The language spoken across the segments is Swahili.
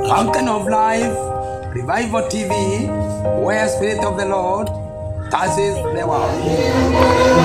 Fountain of Life, Revival TV, where Spirit of the Lord touches the world.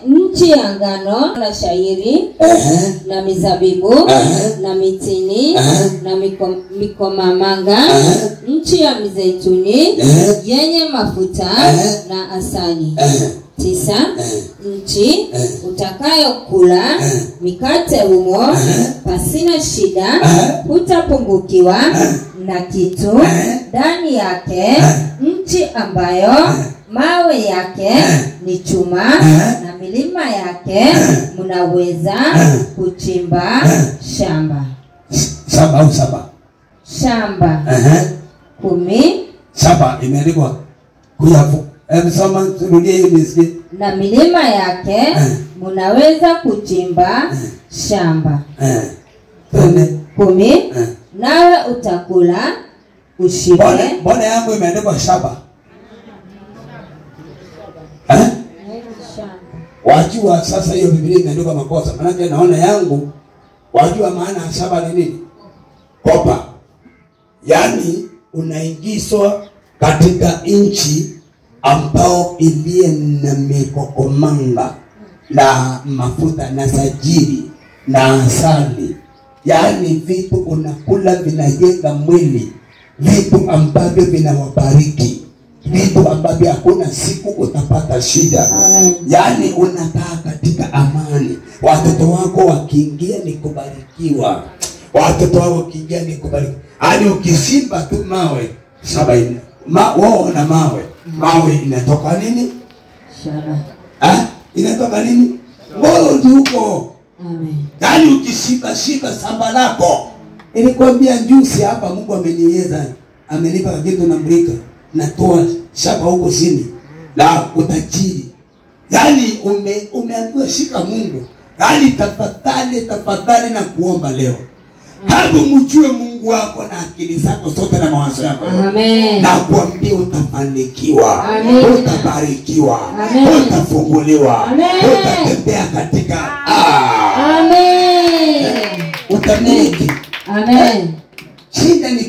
Nchi ya ngano na shairi na mizabibu na mitini na mikomamanga, nchi ya mizeituni yenye mafuta na asali. 9. Nchi utakayokula mikate humo pasina shida, hutapungukiwa na kitu ndani yake, nchi ambayo mawe yake ni chuma na milima yake mnaweza kuchimba shamba. Shamba. 10. Shamba imeandikwa kuyafu. Soma turudie hiyo nisikie. Na milima yake mnaweza kuchimba shamba. 10. Nawe utakula ushibe. Mbona yangu imeandikwa shamba? Wajua sasa hiyo Biblia imeandikwa makosa. Maana naona yangu wajua maana shamba ni nini? Kopa. Yaani unaingizwa katika nchi ambao iliye na mikokomanga na mafuta na sajiri na asali. Yaani vitu unakula vinajenga mwili, vitu ambavyo vinawabariki, vitu ambavyo hakuna siku utapata shida. Yaani unakaa katika amani. Watoto wako wakiingia ni kubarikiwa. Watoto wako wakiingia ni kubarikiwa. Yaani ukisimba tu mawe saba wao na mawe inatoka nini? Shaba. Inatoka nini? Ngozi huko. Amen. Yaani ukishika samba lako. Nilikwambia juzi hapa Mungu amenieleza, amenipa kitu na mrika, natoa shaba huko chini la utajiri. Yaani umeambiwa shika Mungu. Yaani tafadhali na kuomba leo. Hapo mjue Mungu wako na akili zako zote na mawazo yako. Amen. Na kuambia utafanikiwa. Amen. Utabarikiwa. Amen. Utafunguliwa. Amen. Utatembea katika Amen. Utamiliki. Amen. Shida ni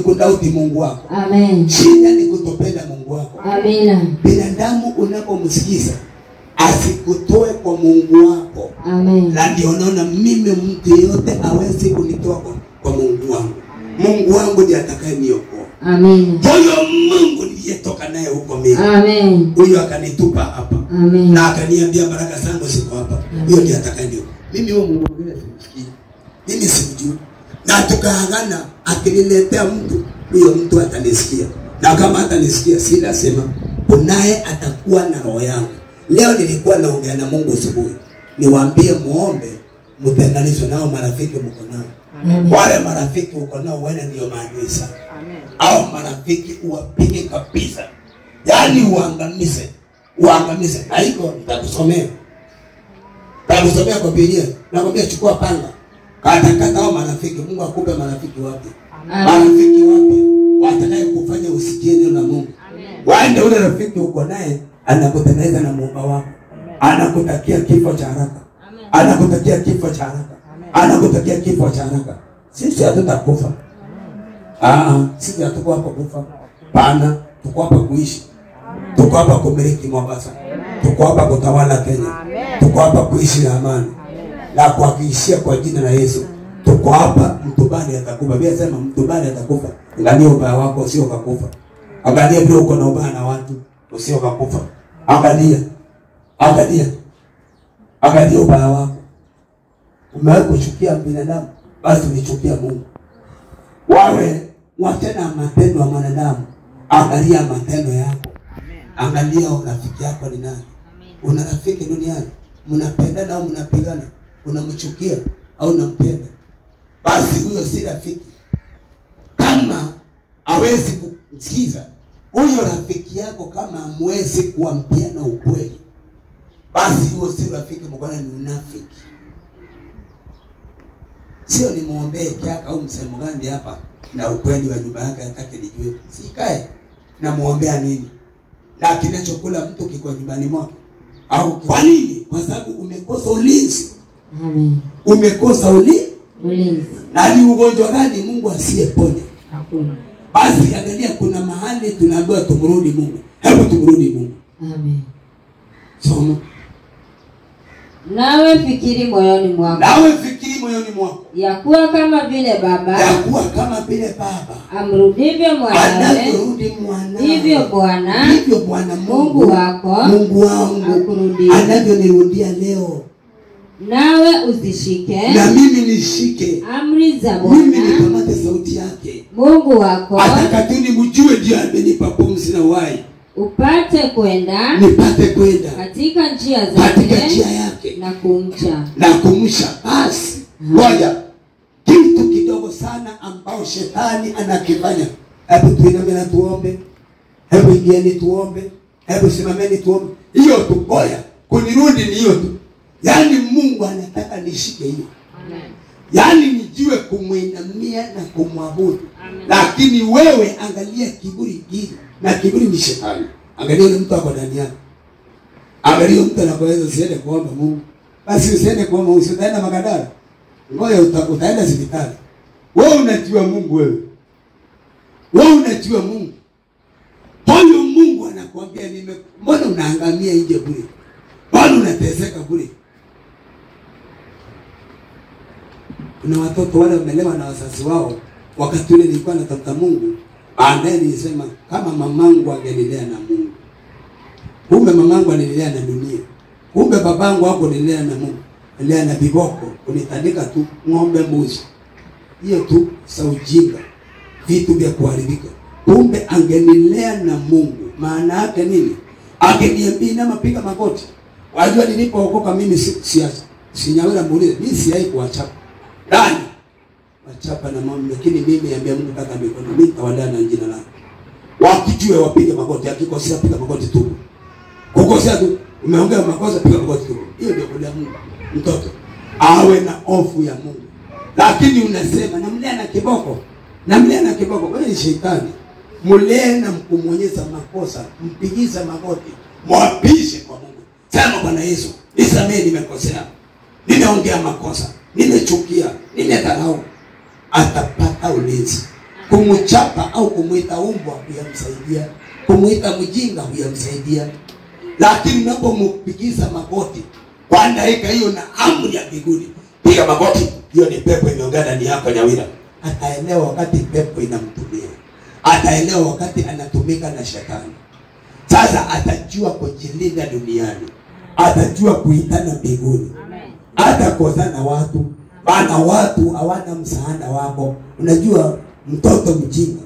kudauti Mungu wako. Amen. Shida ni kutopenda Mungu wako. Amina. Binadamu unapomsikiza asikutoe kwa Mungu wako. Amen. Na ndio unaona mimi mtu yote hawezi kunitoa kwa Mungu wangu. Mungu wangu ndiye atakayeniokoa. Amen. Huyo Mungu niliyetoka naye huko mimi. Amen. Huyo akanitupa hapa. Amen. Na akaniambia baraka zangu ziko hapa. Huyo ndiye atakayeniokoa. Mimi huyo Mungu mwingine simsikii. Mimi simjui. Na tukaangana akiniletea mtu, huyo mtu atanisikia. Na kama atanisikia sila sema unaye atakuwa na roho yangu. Leo nilikuwa naongea na Mungu asubuhi. Niwaambie muombe mtenganisho nao marafiki mko nao. Wale marafiki uko nao wale ndio maadui sana. Au marafiki uwapige kabisa. Yaani uangamize. Uangamize. Na hiko nitakusomea. Nitakusomea kwa Biblia. Nakwambia chukua panga. Kata hao marafiki. Mungu akupe marafiki wapi? Marafiki wapi? Watakaye kufanya usikie neno la Mungu. Waende ule rafiki uko naye anakutengeneza na Muumba wako. Anakutakia kifo cha haraka. Anakutakia kifo cha haraka. Anakutakia kifo cha haraka. Sisi hatutakufa. Sisi hatuko hapa kufa. Pana, tuko hapa kuishi. Tuko hapa kumiliki Mombasa. Tuko hapa kutawala Kenya. Tuko hapa kuishi na amani. Na kuhakikishia kwa jina la Yesu. Tuko hapa, mtu bali atakufa. Biblia inasema mtu bali atakufa. Angalia ubaya wako usio kufa. Angalia vile uko na ubaya na watu usio kufa. Angalia. Angalia ubaya wako. Umewahi kuchukia binadamu, basi unichukia Mungu. Wawe watena matendo ya mwanadamu. Angalia matendo yako. Angalia rafiki yako ni nani. Una rafiki duniani, mnapendana au mnapigana? Unamchukia au unampenda? Basi huyo si rafiki. Kama hawezi kusikiza huyo rafiki yako, kama hamwezi kuambiana ukweli, basi huyo si rafiki, mkona ni unafiki. Sio ni muombee kiaka au msemo gani hapa na ukweli wa nyumba yake atake nijue. Sikae na muombea nini? Na kinachokula mtu kiko nyumbani mwako. Au kwa nini? Kwa sababu umekosa ulinzi. Umekosa ulinzi. Na ni ugonjwa gani Mungu asiyeponya? Hakuna. Basi angalia, kuna mahali tunaambiwa tumrudi Mungu. Hebu tumrudi Mungu. Amen. Soma. Nawe fikiri moyoni mwako. Ya kuwa kama vile baba amrudivyo mwanawe, ndivyo Bwana Mungu wako anavyonirudia leo. Nawe uzishike, na mimi nishike amri za Bwana, mimi nikamate sauti yake Mungu wako, atakatuni mjue ndiye amenipa pumzi na uhai, nipate kwenda katika njia yake na kumcha. Basi ngoja kitu kidogo sana ambao shetani anakifanya. Hebu tuiname na tuombe. Hebu ingieni tuombe. Hebu simameni tuombe. Hiyo tu ngoja. Kunirudi ni hiyo tu. Yaani Mungu anataka nishike hiyo. Amen. Yaani nijue kumuinamia na kumwabudu. Lakini wewe angalia kiburi hili. Na kiburi ni shetani. Angalia yule mtu hapo ndani yako. Angalia mtu anapoeleza usiende kuomba Mungu. Basi usiende kuomba, usiende Makadara. Ngoja utaenda hospitali. Wewe unajua Mungu wewe. Wewe unajua Mungu. Huyo Mungu anakuambia mbona unaangamia nje bure? Mbona unateseka bure? Kuna watoto wale wamelewa na wazazi wao. Wakati ule nilikuwa natafuta Mungu, baadaye nilisema kama mamangu angelilea na Mungu. Kumbe mamangu alilea na dunia. Kumbe babangu hapo alilea na Mungu. Alilea na biboko, kunitandika tu ng'ombe mbuzi. Hiyo tu saujinga. Vitu vya kuharibika. Kumbe angenilea na Mungu. Maana yake nini? Angeniambia na mapiga magoti. Wajua nilipookoka mimi sinyawela muulize, mimi siyai kuachapa. Ndani wachapa na mama, lakini mimi niambia Mungu kaka mikono, mimi nitawalea na jina lako. Wakijue wapige magoti, akikosea piga magoti tu. Kukosea tu, umeongea makosa piga magoti tu. Hiyo ndio kulea Mungu. Mtoto awe na hofu ya Mungu. Lakini unasema namlea na kiboko. Namlea na kiboko. Wewe ni shetani. Mulee na mkumuonyesha makosa, mpigiza magoti, mwapishe kwa Mungu. Sema Bwana Yesu, nisamehe nimekosea. Nimeongea makosa, nimechukia, nimedharau. Atapata ulinzi. Kumchapa au kumuita umbwa huyamsaidia. Kumuita mjinga huyamsaidia. Lakini unapompigiza magoti, kwa dakika hiyo na amri ya mbinguni, piga magoti, hiyo ni pepo imeongea ndani yako Nyawira. Ataelewa wakati pepo inamtumia. Ataelewa wakati anatumika na shetani. Sasa atajua kujilinda duniani. Atajua kuitana mbinguni. Atakosana watu. Maana watu hawana msaada wako. Unajua mtoto mjinga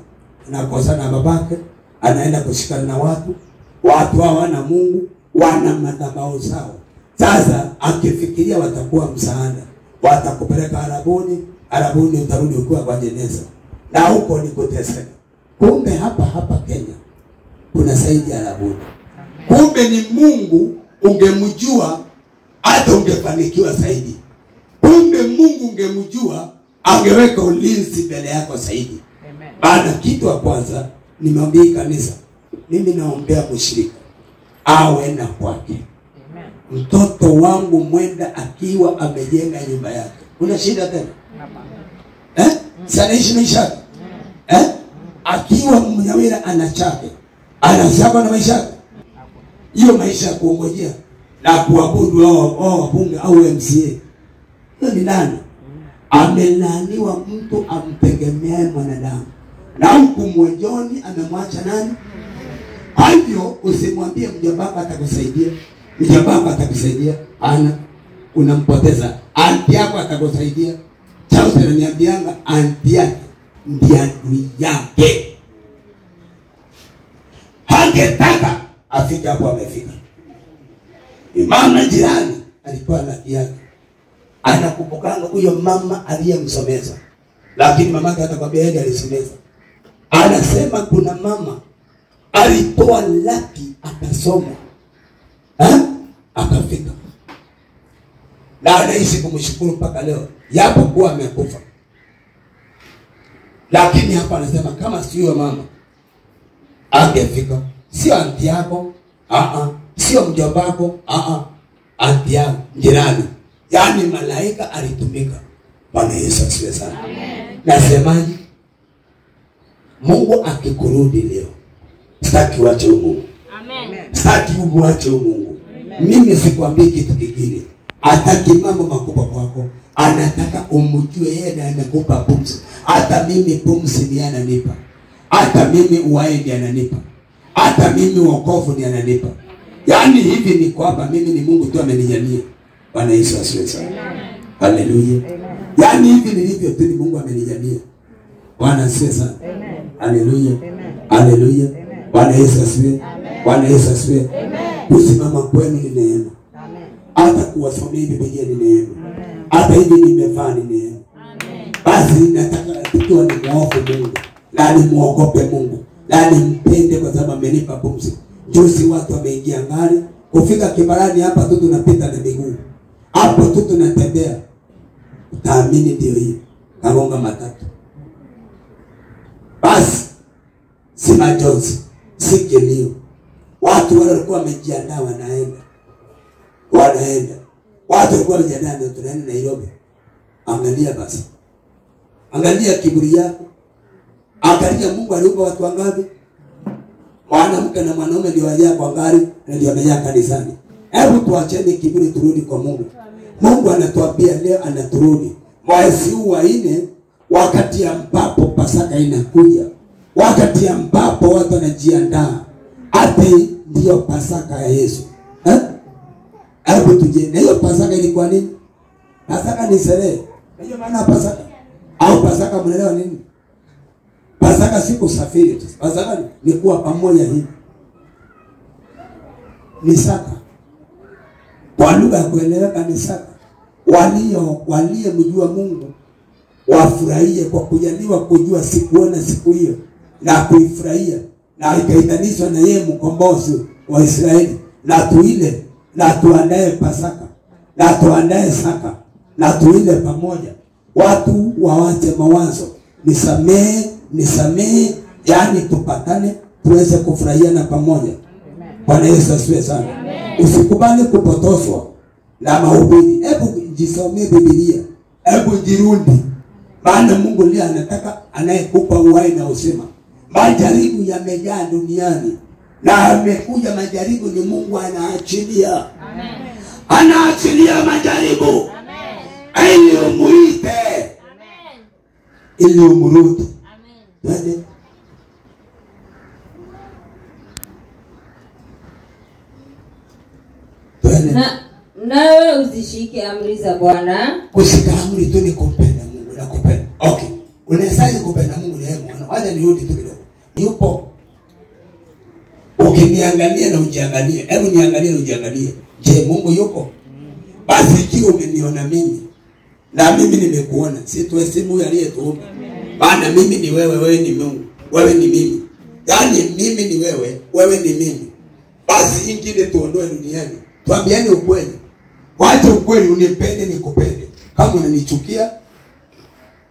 anakosana na babake, anaenda kushikana na watu. Watu hawana Mungu, wana madhabahu zao. Sasa akifikiria watakuwa msaada, watakupeleka Arabuni utarudi ukiwa kwa jeneza. Na huko ni kuteseka. Kumbe hapa Kenya kuna zaidi ya Arabuni. Kumbe ni Mungu ungemjua hata ungefanikiwa zaidi. Kumbe Mungu ungemjua angeweka ulinzi mbele yako zaidi. Baada kitu wa kwanza nimwambie kanisa, mimi naombea mshirika awe na kwake. Mtoto wangu mwenda akiwa amejenga nyumba yake. Una shida tena? Sanaishi maisha. Akiwa Mnyawira ana chake. Anazama na maisha yake. Hiyo maisha kuongojea na kuabudu wao wabunge au MCA. Hiyo ni nani? Amelaaniwa mtu amtegemeaye mwanadamu. Na huku mwejoni amemwacha nani? Hivyo usimwambie mjomba atakusaidia. Mjomba atakusaidia. Ana unampoteza. Anti yako atakusaidia. Chao tena niambianga anti yake ndiye adui yake. Hangetaka afike hapo amefika. Mama jirani alikuwa rafiki yake. Anakumbukanga huyo mama aliyemsomeza. Lakini mamake atakwambia yeye alisomeza. Anasema kuna mama alitoa laki akasoma. Akafika. Na anaishi kumshukuru mpaka leo. Yapo kuwa amekufa. Lakini hapa anasema kama sio mama angefika. Sio anti yako, sio mjomba wako, anti yako, jirani. Yaani malaika alitumika. Bwana Yesu asifiwe sana. Amen. Nasemaje? Mungu akikurudi leo, sitaki uache Mungu. Amen. Sitaki uache Mungu. Mimi sikwambii kitu kingine. Hataki mambo makubwa kwako. Anataka umjue yeye ndiye amekupa pumzi. Hata mimi pumzi ndiye ananipa. Hata mimi uhai ndiye ananipa. Hata mimi wokovu ndiye ananipa. Yaani hivi ni kwamba mimi ni Mungu tu amenijalia. Bwana Yesu asifiwe sana. Haleluya. Yaani hivi nilivyo tu ni Mungu amenijalia. Bwana asifiwe sana. Haleluya. Haleluya. Bwana Yesu asifiwe. Bwana Yesu asifiwe. Kusimama kwenu ni neema. Hata kuwasomea Biblia ni neema. Hata hivi nimevaa ni neema. Basi nataka tukiwa ni muofu Mungu. Na ni muogope Mungu. Na ni mpende kwa sababu amenipa pumzi. Juzi watu wameingia ngari. Kufika Kibarani hapa tu tunapita na miguu. Hapo tu tunatembea. Utaamini ndio hiyo. Kagonga matatu. Basi si majonzi, si kilio. Watu wale walikuwa wamejiandaa wanaenda. Watu walikuwa wamejiandaa ndio tunaenda Nairobi. Angalia basi. Angalia kiburi yako. Angalia Mungu aliumba watu wangapi? Mwanamke na mwanaume ndio wajaa kwa gari na ndio wamejaa kanisani. Hebu tuacheni kiburi turudi kwa Mungu. Mungu anatuambia leo anaturudi. Mwezi huu wa 4 wakati ambapo Pasaka inakuja. Wakati ambapo watu wanajiandaa. Hata ndio Pasaka ya Yesu. Hebu tuje. Na hiyo Pasaka ilikuwa nini? Pasaka ni sherehe. Hiyo maana Pasaka. Au Pasaka mnaelewa nini? Pasaka si kusafiri tu. Pasaka ni kuwa pamoja hivi. Ni saka. Kwa lugha ya kueleweka ni saka. Waliyemjua Mungu wafurahie kwa kujaliwa kujua sikuona siku hiyo na kuifurahia na ikaitanishwa na yeye mkombozi wa Israeli na tuile na tuandae Pasaka na tuandae saka na tuile pamoja. Watu waache mawazo, nisamee, yani tupatane tuweze kufurahiana pamoja. Bwana Yesu asifiwe sana. Usikubali kupotoshwa na mahubiri. Hebu jisomee Biblia. Hebu jirudi. Maana Mungu ndiye anataka anayekupa uhai na uzima. Majaribu yamejaa duniani. Na amekuja majaribu ni Mungu anaachilia. Amen. Anaachilia majaribu. Amen. Ili umuite. Amen. Ili umrudi. Amen. Nawe uzishike amri za Bwana. Kushika amri tu ni kumpenda Mungu na kupenda. Okay. Unawezaje kupenda Mungu na yeye mwana? Wacha nirudi tu kidogo. Yupo. Ukiniangalia na ujiangalie. Hebu niangalie na ujiangalie. Je, Mungu yupo? Basi ikiwa umeniona mimi na mimi nimekuona. Si tuheshimu huyu aliyetuumba. Maana mimi ni wewe, wewe ni Mungu, wewe ni mimi. Yaani mimi ni wewe, wewe ni mimi. Basi ingine tuondoe duniani. Tuambiane ukweli. Wacha ukweli, unipende nikupende. Kama unanichukia,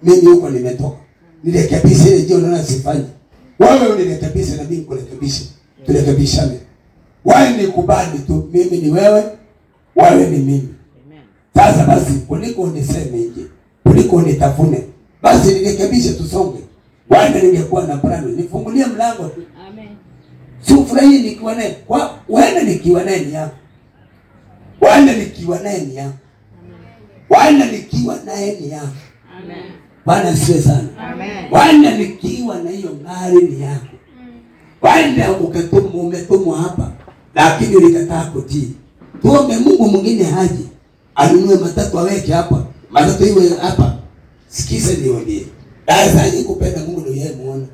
mimi huko nimetoka. Nirekebishe ile jio unaona sifanye. Wewe unirekebishe na mimi nikurekebishe. Turekebishane. Wewe nikubali tu, mimi ni wewe, wewe ni mimi. Sasa basi kuliko uniseme nje, kuliko unitafune, basi nirekebishe tusonge. Wewe ningekuwa na plano, nifungulie mlango tu. Amen. Si ufurahi nikiwa naye. Wewe nikiwa naye ni yako. Wewe nikiwa naye ni yako. Wewe nikiwa naye ni yako. Amen. Bwana siwe sana. Amen. Wewe nikiwa na hiyo ngari ni yako. Wewe umetumwa hapa, lakini ulikataa kutii. Tuombe Mungu mwingine haje. Anunue matatu aweke hapa. Matatu iwe hapa. Sikiza niambie. Lazima kupenda Mungu ndio yeye muone.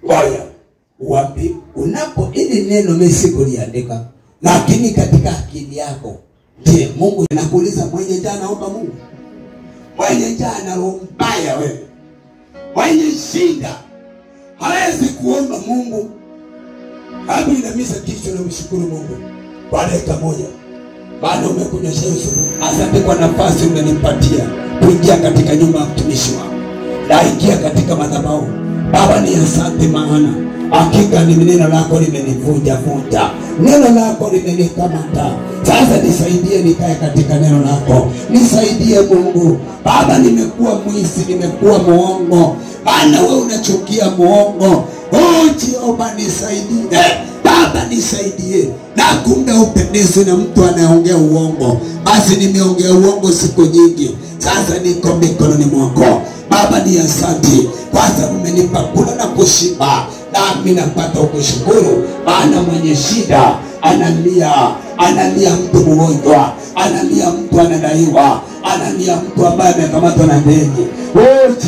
Ngoja. Wapi unapo ili neno mimi sikuliandika. Lakini katika akili yako, je, Mungu anakuuliza mwenye njaa naomba Mungu? Mwenye njaa na roho mbaya wewe. Mwenye shida hawezi kuomba Mungu. Hapo inamisa kichwa na mshukuru Mungu. Kwa dakika moja. Bado umekunyesha uso. Asante kwa nafasi umenipatia kuingia katika nyumba ya mtumishi wako. Na ingia katika madhabahu. Baba ni asante maana hakika ni neno lako limenivunja vunja. Neno lako limenikamata. Sasa nisaidie nikae katika neno lako. Nisaidie Mungu. Baba nimekuwa mwizi, nimekuwa muongo. Maana wewe unachukia muongo. Jehova nisaidie. Baba nisaidie. Na kumbe upendezi na mtu anayeongea uongo. Basi nimeongea uongo siku nyingi. Sasa niko mikononi mwako. Baba ni asante kwa sababu umenipa kula na kushiba. Nami napata kushukuru. Maana mwenye shida analia mtu mgonjwa, analia mtu anadaiwa, analia mtu ambaye amekamatwa na ndege.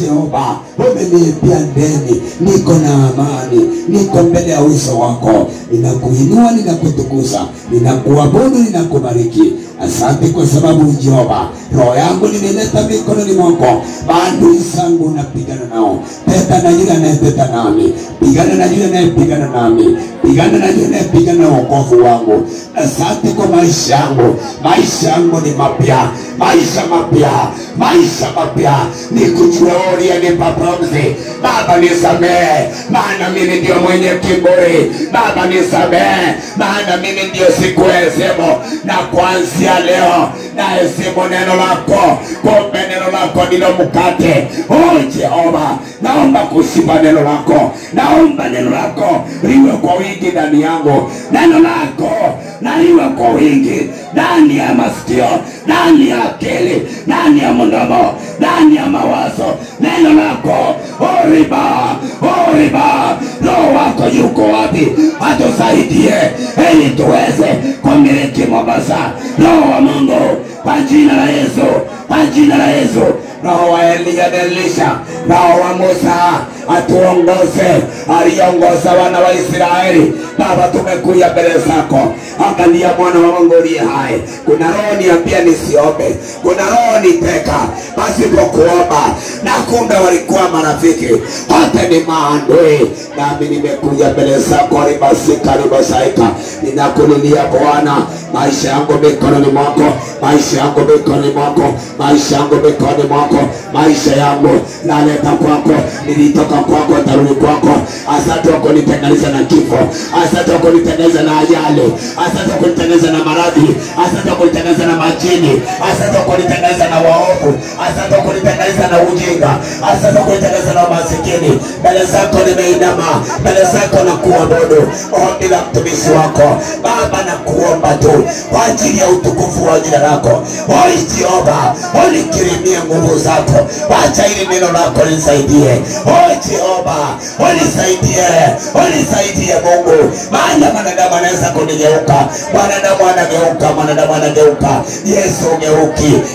Jehova, umenipia ndeni, niko na amani, niko mbele ya uso wako. Ninakuinua, ninakutukuza, ninakuabudu, ninakubariki. Asante kwa sababu Jehova, roho yangu nimeleta mikononi mwako. Maadui zangu unapigana nao. Teta na yule anayeteta nami, pigana na yule anayepigana nami, pigana na yule anayepigana na wokovu wangu. Asante kwa maisha yangu. Maisha yangu ni mapya, maisha mapya, maisha mapya. Nikujue uliyenipa pumzi. Baba nisamehe, maana mimi ndio mwenye kiburi. Baba nisamehe, maana mimi ndio sikuheshimu. Na kuanzia leo naheshimu neno lako. Kumbe neno lako ndilo mkate. Jehova, naomba kushiba neno lako. Naomba neno lako liwe kwa wingi ndani yangu. Neno lako na liwe kwa wingi ndani ya masikio, ndani ya akili, ndani ya mdomo, ndani ya mawazo. Neno lako oriba. Roho wako yuko wapi? Atusaidie ili tuweze kumiliki Mombasa. Roho wa Mungu, kwa jina la Yesu, kwa jina la Yesu. Roho wa Elia na Elisha, Roho wa Musa atuongoze, aliongoza wana wa Israeli. Baba tumekuja mbele zako. Angalia mwana wa Mungu aliye hai. Kuna roho niambia nisiombe, kuna roho niteka pasipo kuomba, na kumbe walikuwa marafiki. Wote ni maadui. Nami nimekuja mbele zako ribasaika. Ninakulilia Bwana, maisha yangu mikononi mwako, maisha yangu mikononi mwako, maisha yangu mikononi mwako, maisha yangu naleta kwako. Nilitoka kwako, tarudi kwako. Asante kwa kunitenganisha na kifo. Asante kwa kunitenganisha na ajali. Asante kwa kunitenganisha na maradhi. Asante kwa kunitenganisha na majini. Asante kwa kunitenganisha na waovu. Asante kwa kunitenganisha na ujinga. Asante kwa kunitenganisha na masikini. Mbele zako nimeinama, mbele zako na kuabudu. Ombi la mtumishi wako Baba, na kuomba tu kwa ajili ya utukufu wa jina lako. Jehova, unikirimie nguvu zako. Wacha ili neno lako lisaidie. Jehova, unisaidie Mungu. Maana mwanadamu anaweza kunigeuka. Mwanadamu anageuka.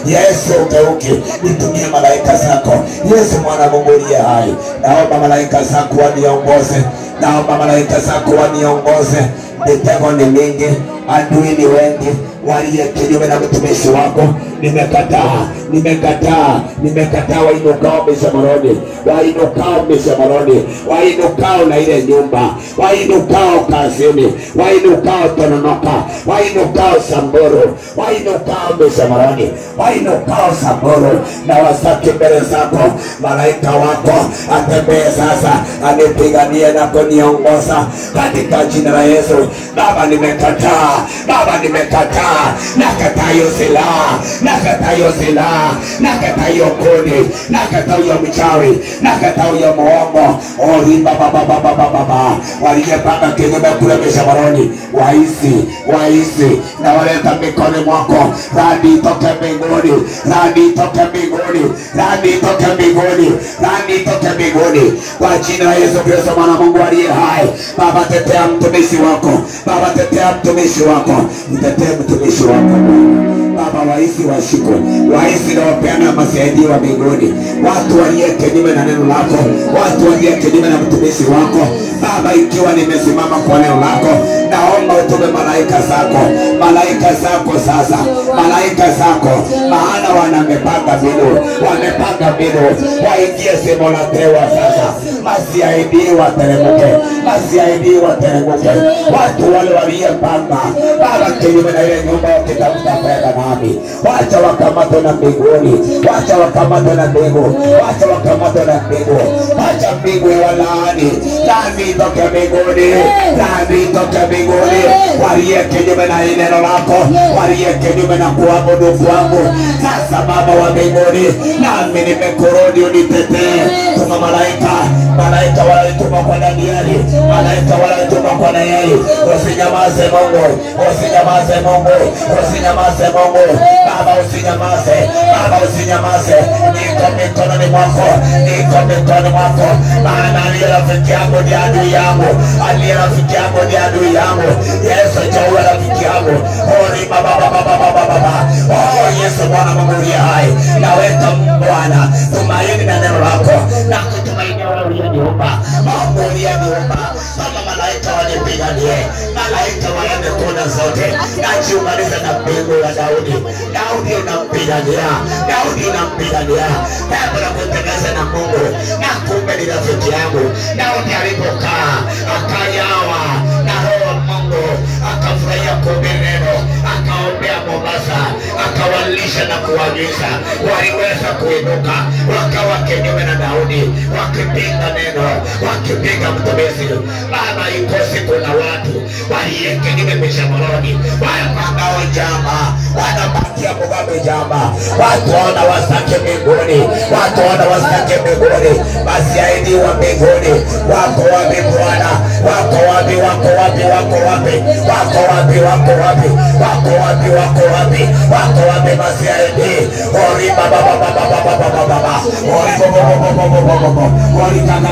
Yesu ugeuki. Nitumie malaika zako. Yesu mwana wa Mungu aliye hai. Naomba malaika zako waniongoze. Mitego ni mingi, adui ni wengi, waliye kinyume na mtumishi wako. Nimekataa wainukao Mishamaroni, wainukao Mishamaroni, wainukao na ile nyumba, wainukao kazini, wainukao Tononoka, wainukao Samburu, wainukao Mishamaroni, wainukao Samburu, na wasaki mbele zako. Malaika wako atembee sasa, anipiganie na kuniongoza katika jina la Yesu. Baba nimekataa, nakataa hiyo silaha, nakataa hiyo silaha, nakataa hiyo kuni, nakataa hiyo mchawi, nakataa hiyo muongo. Olimba baba waliyepanga kinyume kule Mishamaroni, waisi na waleta mikoni mwako. Radi toke mbinguni, radi toke mbinguni, radi toke mbinguni, radi toke mbinguni, kwa jina la Yesu Kristo mwana Mungu aliye hai. Baba tetea mtumishi wako, Baba tetea mtumishi wako, mtetee mtumishi wako Baba. Waisi washikwe, waisi na wapeana masiaidi wa mbinguni, watu walio kinyume na neno lako, watu walio kinyume na mtumishi wako Baba. Ikiwa nimesimama kwa neno lako, naomba utume malaika zako, malaika zako sasa, malaika zako, maana wamepanga mbinu, waingie semo la tewa sasa. Masiaidi wateremke, masiaidi wateremke, watu wale waliyepanga Baba kinyume na ile nyumba wakitafuta fedha nami, wacha wakamatwe na mbinguni, wacha wakamatwe na mbingu, wacha wakamatwe na mbingu, wacha mbingu walaani, dhambi itoke mbinguni, dhambi itoke mbinguni. Waliye kinyume na neno lako, waliye kinyume na kuabudu kwangu sasa Baba wa mbinguni, nami nimekurudi unitetee. Tuma malaika walituma kwa Danieli, malaika walituma kwa Danieli. Usinyamaze Mungu, usinyamaze Mungu, usinyamaze Mungu Baba, usinyamaze Baba, usinyamaze. Niko mikononi mwako, niko mikononi mwako, maana aliye rafiki yangu ni adui yangu, aliye rafiki yangu ni adui yangu. Yesu jawe rafiki yangu. Ori baba. Oh Yesu Bwana Mungu aliye hai, naweka Bwana tumaini na neno lako, na kutumaini wewe uliyeniumba, Mungu uliyeniumba. Baba malaika wanipiganie, malaika waende kona zote, najiunganisha na mbingu ya Daudi. Daudi unampigania, Daudi unampigania. Baba nakutengeneza na Mungu, na kumbe ni rafiki yangu. Daudi alipokaa akajawa na Roho Mungu, akafurahia kuhubiri neno, akaombea Mombasa, akawalisha na kuwagisha. Waliweza kuinuka wakawa kinyume na Daudi, wakipinga neno, wakipinga mtumishi. Baba iko siku na watu waliye kinyume Mishamaroni, wanapangao jamba, wanapatia Mugabe jamba, watu wana wasake mbinguni, watu wana wasake mbinguni. Masiaidi wa mbinguni wako wapi Bwana? Wako wapi? Wako wapi? Wako wapi? Wako wapi? Wako wapi? Wako wapi? Wako wapi? Wako wapi masiaidi? Ori baba ori ori kaka.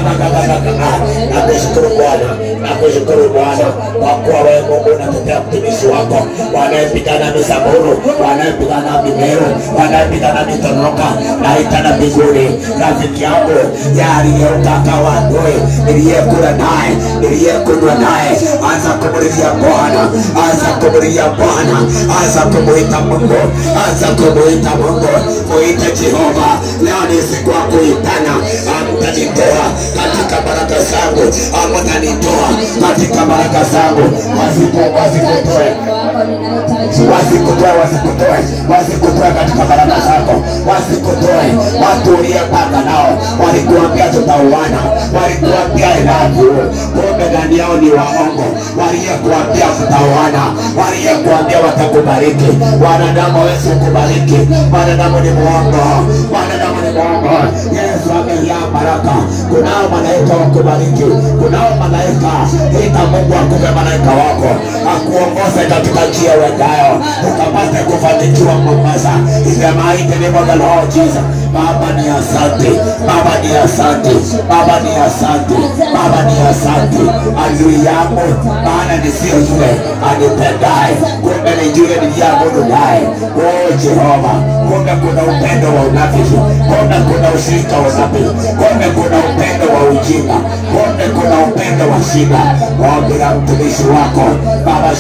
Nakushukuru Bwana, nakushukuru Bwana kwa kuwa wewe Mungu unatetea mtumishi wako. Wanayepigana Misamburu, wanayepigana Mimeru, wanayepigana Mitonoka, naitana mbinguni. Rafiki yangu yaliyeuka kawandoe, niliyekula naye, niliyekunywa naye, anza kumulilia Bwana, anza kumulilia Bwana, anza kumuita Mungu, anza kumuita Mungu. Muite Jehova. Leo ni siku ya kuitana. Mtanitoa katika baraka zangu, mtanitoa katika baraka zangu. Wasikutoe katika baraka zako, wasikutoe. Watu uliyepanga nao walikuambia tutauana, walikuambia ilabu, kumbe ndani yao ni waongo. Waliyekuambia tutauana, waliyekuambia watakubariki. Wanadamu hawezi kukubariki, wanadamu ni muongo, wanadamu ni muongo. Yesu amelia baraka. Kunao malaika wa kubariki, kunao malaika. Ita Mungu akupe malaika wako akuongoze katika njia uendayo, ukapate kufanikiwa Mombasa. In the mighty name of the Lord Jesus. Baba ni asante, Baba ni asante, Baba ni asante, Baba ni asante. Adui yangu maana ni sio yule anipendaye, kumbe nilijua Mungu naye. Oh Jehova, kumbe kuna upendo wa unafiki, kumbe kuna ushirika wa unafiki, kumbe kuna upendo wa ujinga, kumbe kuna upendo wa shida. Bila mtumishi wako Baba,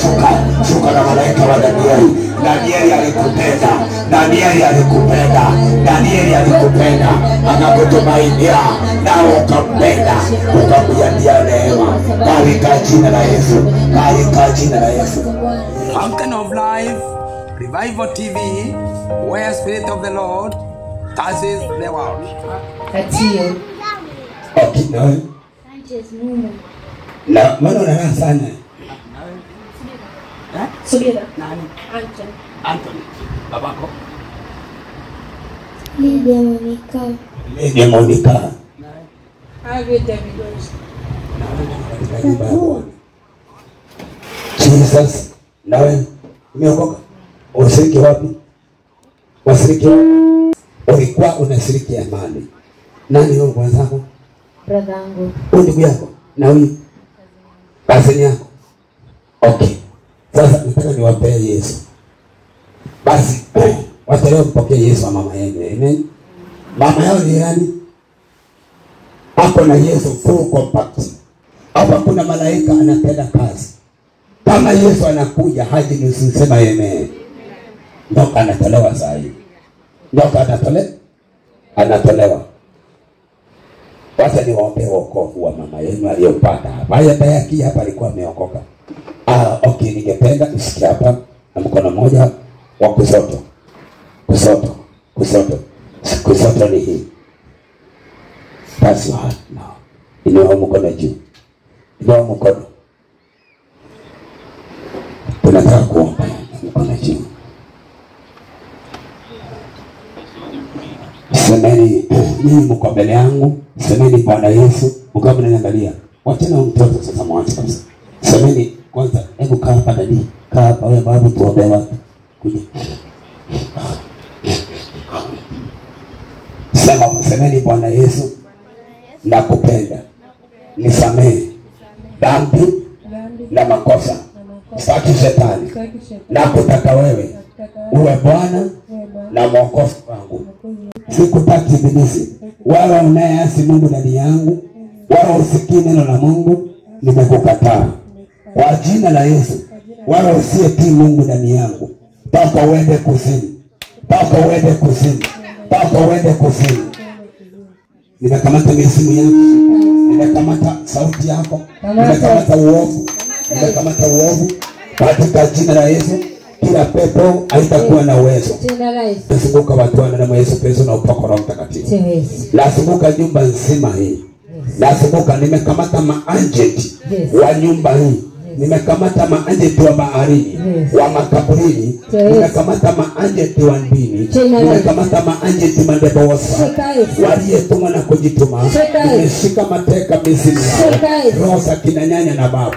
shuka na malaika wa Danieli. Danieli alikupenda, Danieli alikupenda, Danieli alikupenda, akakutumainia nao ukampenda, ukamjalia neema. Katika jina la Yesu, katika jina la Yesu. Fountain of Life Revival TV, where Spirit of the Lord touches the world. Katio. Okay, no. Na mbona unang'aa sana? Subira. Nani? Anton. Anthony. Babako? Lydia Monica. Lydia Monica. Harvey David. Jesus, nawe umeokoka? Unashiriki wapi? Washiriki ulikuwa unashiriki amani. Nani wewe mwenzako? Brother yangu. Huyu ndugu yako na huyu kazini yako. Okay. Sasa nataka niwapee Yesu. Basi watu leo mpokee Yesu wa mama yenu. Amen. Mama yao ni nani? Hapo na Yesu full compact. Hapa kuna malaika anatenda kazi. Kama Yesu anakuja haji ni usisema amen. Ndoka anatolewa saa hii. Ndoka anatolewa. Wacha niwaombe wokovu wa mama yenu aliyopata. Baada hapa alikuwa ameokoka. Okay, ningependa usikie hapa na mkono mmoja wa kushoto. Kushoto ni hii. That's what now. Inua mkono juu. Inua mkono. Tunataka kuomba mkono juu. Semeni, mimi mko mbele yangu. Semeni Bwana Yesu, mkao mnaniangalia. Wacha na mtoto sasa mwache kabisa. Semeni kwanza, hebu kaa hapa ndani. Kaa hapa wewe babu tuombe watu. Kuja. Semeni Bwana Yesu, nakupenda. Nisamehe dhambi na makosa. Sitaki shetani. Nakutaka wewe uwe Bwana na Mwokozi wangu. Sikutaki ibilisi. Wala unayeasi Mungu ndani yangu, wala usikii neno la Mungu, nimekukataa. Kwa jina la Yesu, wala usiyetii Mungu ndani yangu, mpaka uende kuzimu. Nimekamata misimu yako, nimekamata sauti yako, nimekamata uovu katika jina la Yesu. Kila pepo haitakuwa na uwezo. Nasunguka watu wana na Yesu Kristo na upako Roho Mtakatifu. Nasunguka nyumba nzima hii. Nasunguka, nimekamata maangeli wa nyumba hii. Nimekamata maangeli wa baharini, wa makaburini. Nimekamata maangeli wa mbini. Nimekamata maangeli madebosa waliyetumwa na kujituma. Nimeshika mateka mizimu yao, roho za kina nyanya na babu.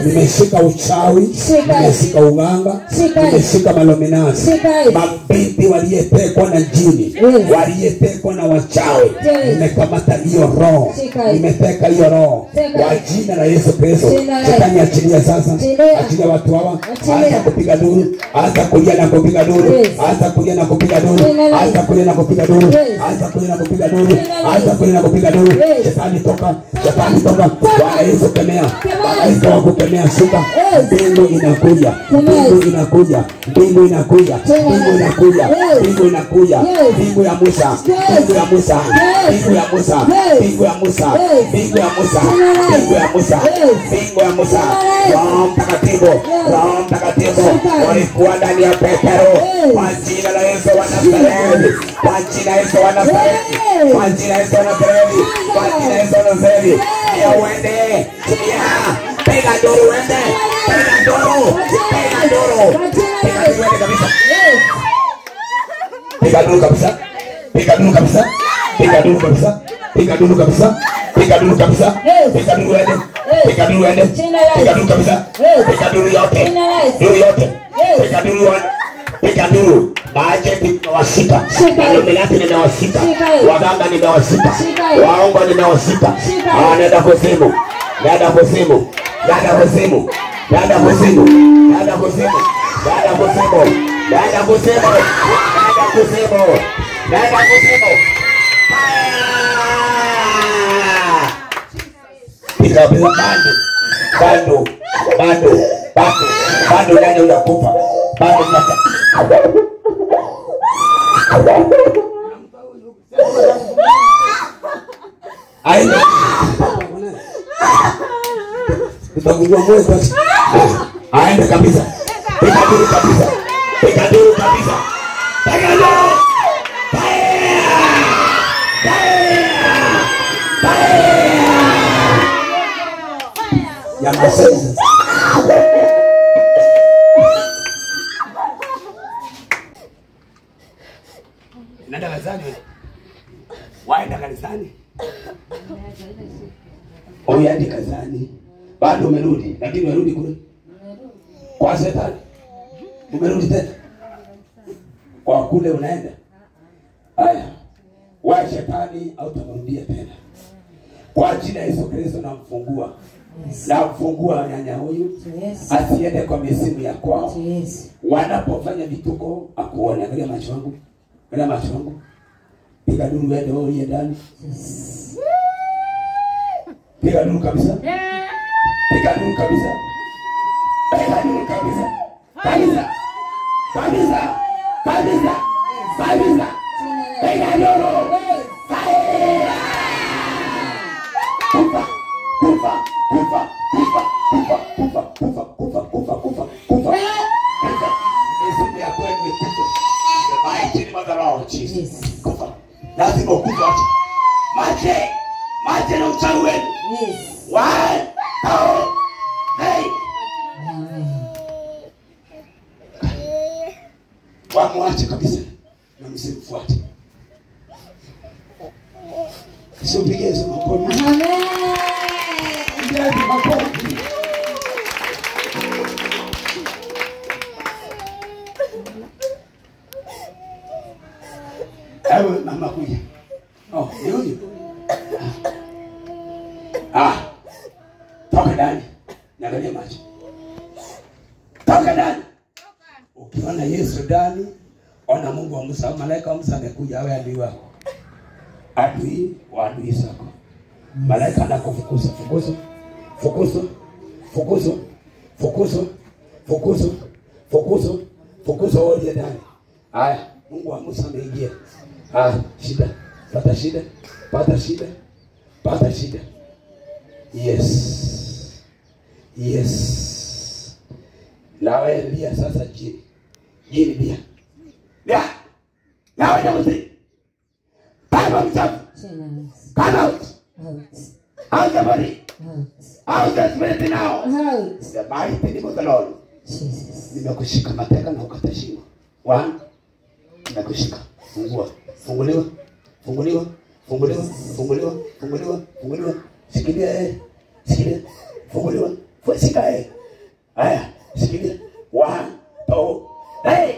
Nimeshika uchawi, nimeshika uganga, nimeshika malominasi, mabinti waliyetekwa na jini, waliyetekwa na wachawi. Nimekamata hiyo roho, nimeteka hiyo roho kwa jina la Yesu Kristo. Shetani achilia sasa, achilia watu hawa. Anza kupiga duru, anza kulia na kupiga duru, anza kulia na kupiga duru, anza kulia na kupiga duru, anza kulia na kupiga duru, anza kulia na kupiga duru. Shetani toka, shetani toka. Bwana Yesu kemea, Bwana Yesu wakukemea, shuka. Mbingu inakuja, mbingu inakuja, mbingu inakuja, mbingu inakuja, mbingu inakuja, mbingu ya Musa, mbingu ya Musa, mbingu ya Musa, mbingu ya Musa, mbingu ya Musa, mbingu ya Musa, mbingu ya Musa. Roho Mtakatifu, Roho Mtakatifu walikuwa ndani ya Petero. Kwa jina la Yesu wa Nazareti, kwa jina la Yesu wa Nazareti, kwa jina la Yesu wa Nazareti, kwa jina la Yesu wa Nazareti. Ya uende, tumia, piga duru uende, piga duru, piga duru, piga duru uende kabisa. Piga duru kabisa, piga duru kabisa, piga duru kabisa, piga duru kabisa, piga duru kabisa, piga duru uende. Piga duru uende, piga duru kabisa, piga duru yote, duru yote, piga duru yote, piga duru. Maajenti nimewashika, maluminati nimewashika, waganga nimewashika, waongo nimewashika. Nenda kuzimu, nenda kuzimu, nenda kuzimu, nenda kuzimu, nenda kuzimu. Dada kusemo. Dada kusemo. Dada kusemo. Dada kusemo. Pika bando. Bando nani unakufa. Bando nata. Aina. Utagundua moyo basi. Aenda kabisa. Piga duru kabisa. Piga duru kabisa. Piga duru. Ya masenza. Nenda kanisani. Waenda kanisani. Uyaende kanisani. Bado umerudi, lakini umerudi kule. Kwa shetani. Umerudi tena. Kwa kule unaenda. Haya. Wa shetani hautarudia tena. Kwa jina la Yesu Kristo namfungua. Namfungua nyanya huyu. Asiende kwa misimu ya kwao. Wanapofanya vituko akuone. Angalia macho yangu. Angalia macho yangu. Piga duru wewe ndio uliye ndani. Piga duru kabisa. Piga duru kabisa. Piga duru kabisa. Kabisa. Kabisa. Kabisa. Kabisa. Piga duru. Kufa. Kufa. Kufa. Kufa. Kufa. Kufa. Kufa. Kufa. Kufa. Kufa. Kufa. Yesu ya kweli kufa. The mighty name of the Lord Jesus. Kufa. Lazima ukufa. Mache na uchawi wenu. Yes. 1, 2, 3. Wamwache kabisa. Na msimfuate. Sio pigie hizo makofi. Amen. Ndio makofi. Ewe mama kuja. Oh, yeye. Toka ndani. Niangalie macho. Toka ndani. Ukiona Yesu ndani, ona Mungu wa Musa, malaika wa Musa amekuja awe adui wako. Adui wa adui zako. Malaika anakufukuza, fukuza wote ndani. Haya, Mungu wa Musa ameingia. Shida. Pata shida. Yes. Nawe lia sasa chini. Lia. Nawe ndio Baba mtafu. Come out. Out the body. Out the spirit now. The mighty name of the Lord. Jesus. Nimekushika mateka na ukatashiwa. 1. Nimekushika. Funguliwa. Sikilia. Funguliwa. Shika. Haya, sikilia. 1, 2, 3.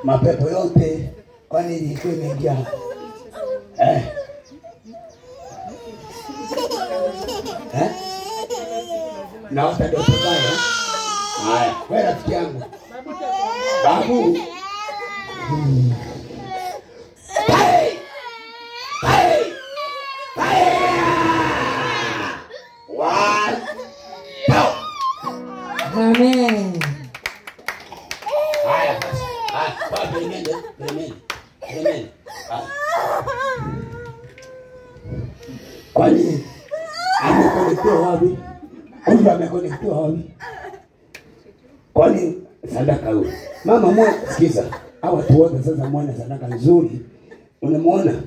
Mapepo yote kwani ilikuwa imeingia. Na wata ndio tubaya. Haya, wewe rafiki yangu. Babu. Hey! One. Go. Amen. Haya. Baba amen. Kwani amekonektiwa wapi? Huyu amekonektiwa wapi? Kwani sadaka huyu. Mama mmoja sikiza. Hawa watu wote sasa muone sadaka nzuri. Unamwona?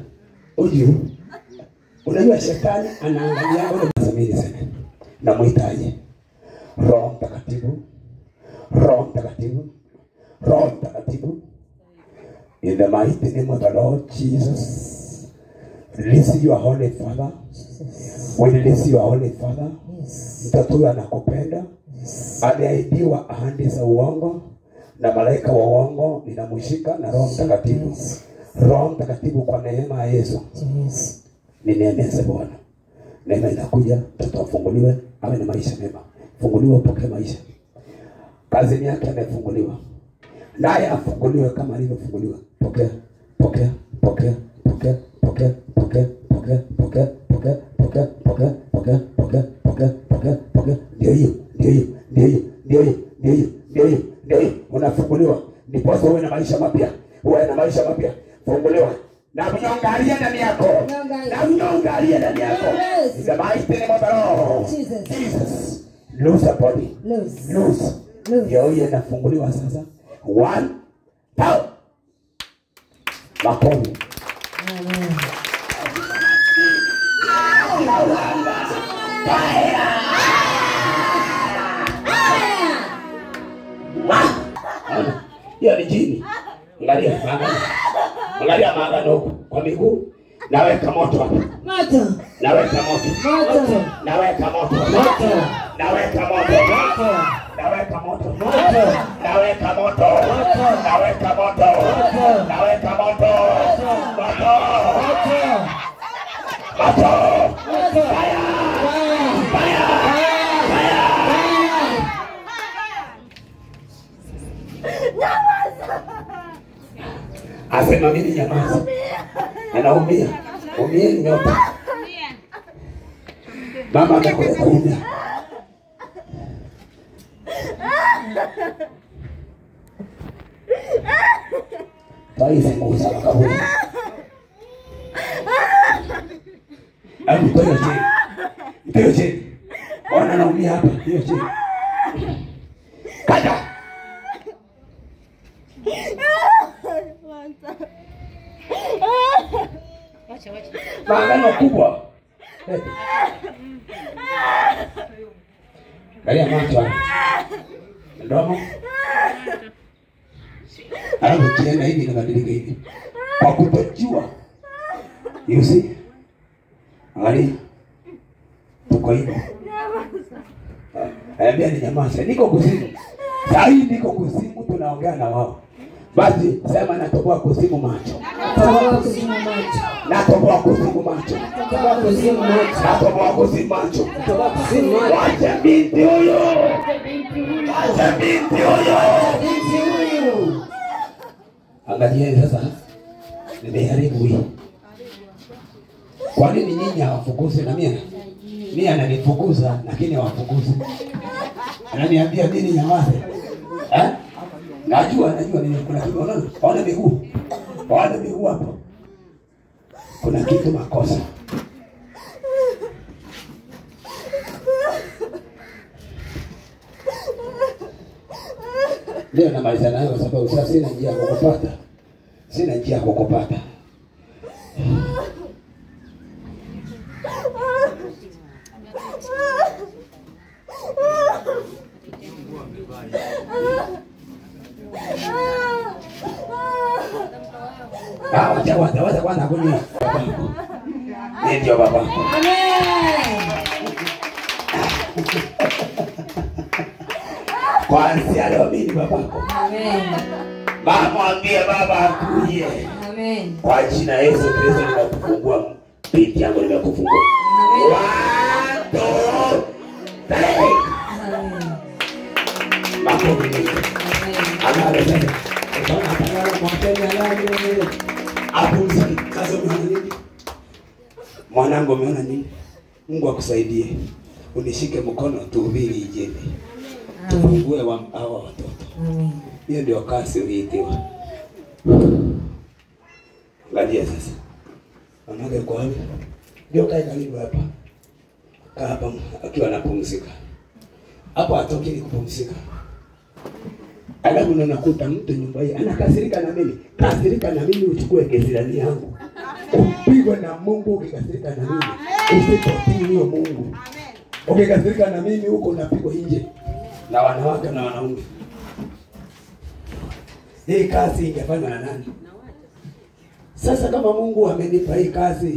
Huyu. Unajua shetani anaangalia ule msamiri sana. Na muhitaji Roho Mtakatifu. In the mighty name of the Lord Jesus. Release your Holy Father. We release your Holy Father. Mtoto huyu anakupenda. Aliahidiwa ahadi za uongo na malaika wa uongo ninamshika na Roho Mtakatifu. Roho Mtakatifu kwa neema ya Yesu. Ni neema ya Bwana. Neema inakuja, mtoto afunguliwe. awe na maisha mema. Funguliwa upokee maisha. Kazini yake amefunguliwa. Naye afunguliwe kama alivyofunguliwa. Pokea, pokea, pokea, pokea, pokea, pokea, pokea, pokea, pokea, pokea, pokea, pokea, pokea, pokea, pokea, pokea. Ndio hiyo, ndio hiyo, ndio hiyo, ndio hiyo, ndio hiyo, ndio hiyo, ndio hiyo. Unafunguliwa. Ndiposa uwe na maisha mapya. Uwe na maisha mapya. Funguliwa. Na mnyonga aliye ndani yako. Na mnyonga aliye ndani yako. In the mighty name of the Lord. Jesus. Lose a body. Lose. Ndio hiyo inafunguliwa sasa. 1 down. Makofi. Amen. Hiyo ni jini. Angalia maagano. Angalia maagano huko kwa miguu. Naweka moto hapa. Moto. Naweka moto. Moto. Naweka moto. Moto. Naweka moto. Moto. Naweka moto. Moto. Naweka moto. Naweka moto. Naweka moto. Moto. Moto. Fire. Fire. Asema mimi nyamaza. Anaumia. Umie ni nyota. Mama amekuleta umia. Taisi nguza makaburi. Hebu toa chini. Toa chini. Ona anaumia hapa. Toa chini. Kata. Maagano kubwa. Kalia macho. Ndomo. Alafu kienda hivi na badilika hivi. Kwa kutojua. You see? Angalia. Tuko hivi. Ayambia ni nyamaza. Niko kuzimu. Sasa niko kuzimu tunaongea na wao. Basi sema natoboa kuzimu macho. Natoboa kuzimu macho. Natoboa kuzimu macho. Natoboa kuzimu macho. Natoboa kuzimu macho. Natoboa kuzimu macho. Wacha binti huyo. Wacha binti huyo. Binti huyu. Angalia sasa. Nimeharibu hii. Kwa nini nyinyi hawafukuzi na mimi? Mimi ananifukuza lakini hawafukuzi. Ananiambia nini nyamaze? Eh? Najua nini kuna kitu unaona? Ona miguu. Ona miguu hapo. Kuna kitu makosa. Leo na maisha nayo kwa sababu sasa sina njia ya kukupata. Sina njia ya kukupata. Wacha kwanza kuni babako. Ndio babako. Amen. Kwanza leo mimi babako. Amen. Baba mwambie baba akuje. Amen. Kwa jina la Yesu Kristo nimekufungua. Binti yangu nimekufungua. Amen. 1 2 3. Amen. Mambo mengi. Angalia sasa. Utaona tangazo kwa Kenya leo. Hapo mziki kaza umeona nini? Mwanangu umeona nini? Mungu akusaidie. Unishike mkono tuhubiri Injili. Tufungue hawa watoto. Amen. Hiyo ndio kazi uliitiwa. Angalia sasa. Angalia kwa wapi? Ndio kae karibu hapa. Kaa hapa akiwa anapumzika. Hapo atoki ni kupumzika. Alafu unakuta mtu nyumbani anakasirika na mimi. Kasirika na mimi uchukue kesirani yangu. Upigwe na Mungu ukikasirika na mimi. Usipotii huyo Mungu. Ukikasirika na mimi huko unapigwa nje. Na wanawake na wanaume. Hii kazi ingefanywa na nani? Sasa kama Mungu amenipa hii kazi